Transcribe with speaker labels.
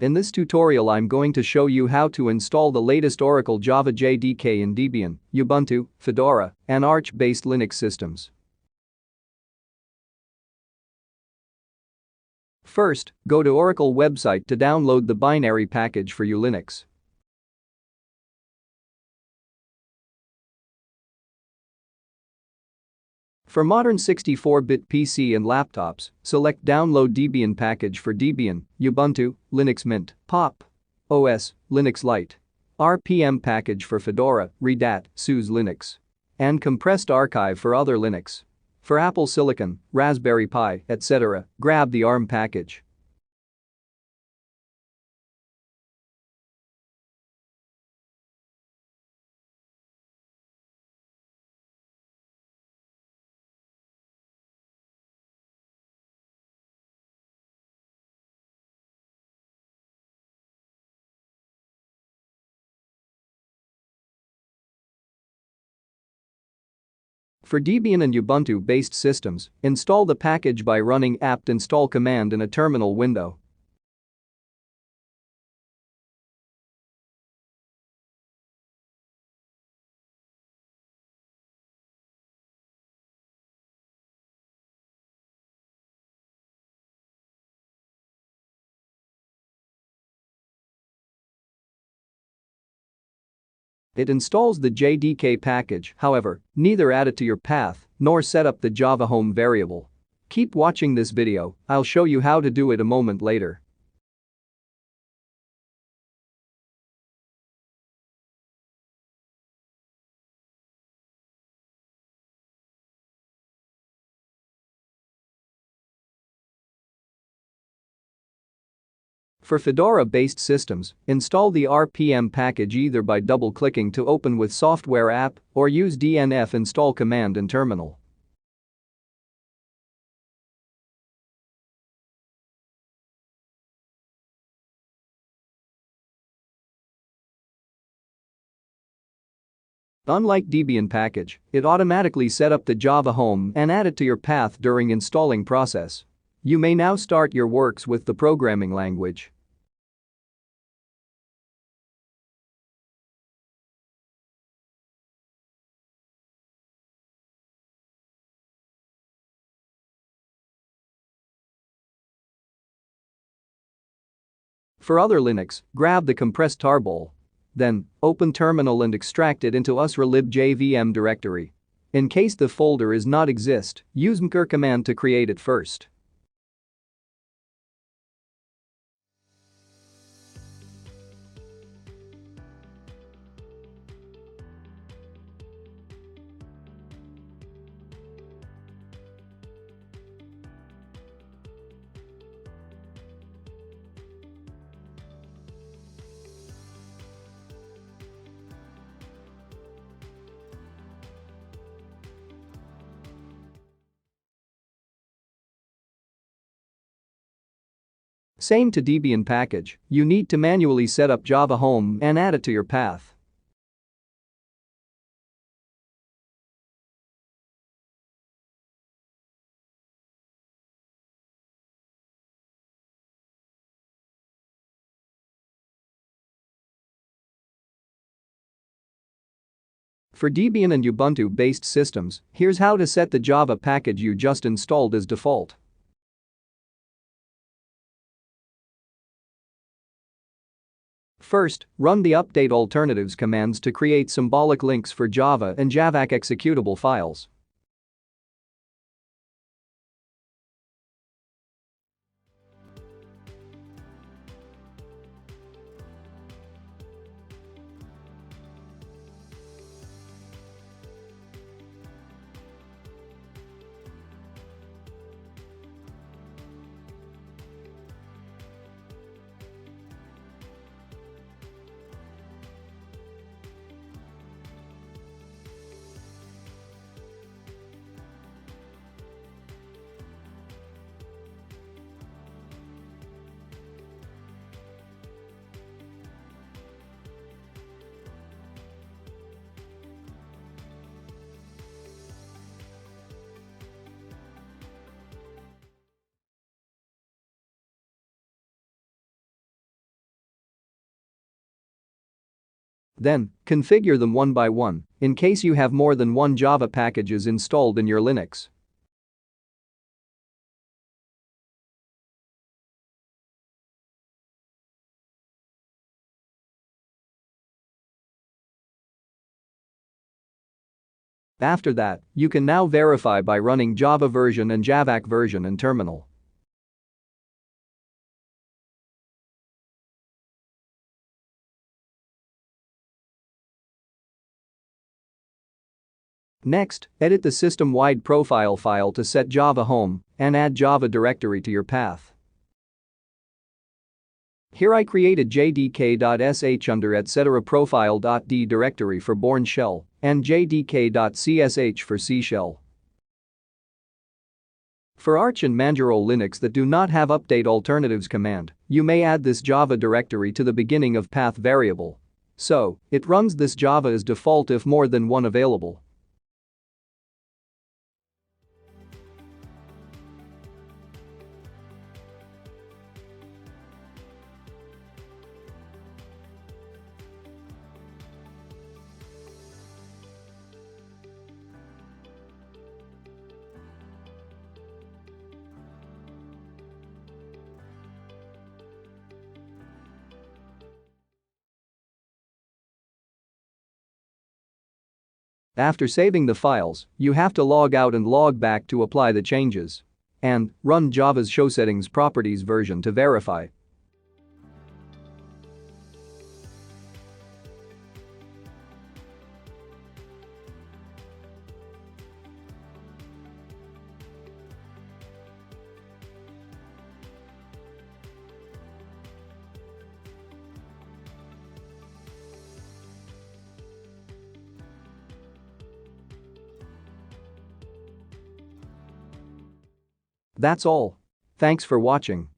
Speaker 1: In this tutorial I'm going to show you how to install the latest Oracle Java JDK in Debian, Ubuntu, Fedora, and Arch-based Linux systems. First, go to Oracle website to download the binary package for Linux. For modern 64-bit PC and laptops, select Download Debian package for Debian, Ubuntu, Linux Mint, Pop! OS, Linux Lite. RPM package for Fedora, REHL, Suse Linux. And compressed archive for other Linux. For Apple Silicon, Raspberry Pi, etc., grab the ARM package. For Debian and Ubuntu-based systems, install the package by running apt install command in a terminal window. It installs the JDK package, however, neither add it to your path nor set up the Java home variable. Keep watching this video, I'll show you how to do it a moment later. For Fedora-based systems, install the RPM package either by double-clicking to open with Software app or use dnf install command in terminal. Unlike Debian package, it automatically set up the Java home and add it to your path during installing process. You may now start your works with the programming language. For other Linux, grab the compressed tarball. Then, open terminal and extract it into usrelib.jvm directory. In case the folder is not exist, use mkr command to create it first. Same to Debian package, you need to manually set up Java home and add it to your path. For Debian and Ubuntu-based systems, here's how to set the Java package you just installed as default. First, run the update alternatives commands to create symbolic links for Java and javac executable files. Then, configure them one by one, in case you have more than one Java packages installed in your Linux. After that, you can now verify by running Java version and javac version in terminal. Next, edit the system-wide profile file to set Java home and add Java directory to your path. Here I created jdk.sh under etc profile.d directory for Bourne shell and jdk.csh for C shell. For Arch and Manjaro Linux that do not have update alternatives command, you may add this Java directory to the beginning of path variable. So, it runs this Java as default if more than one available. After saving the files, you have to log out and log back to apply the changes. And run Java's showSettings properties version to verify. That's all. Thanks for watching.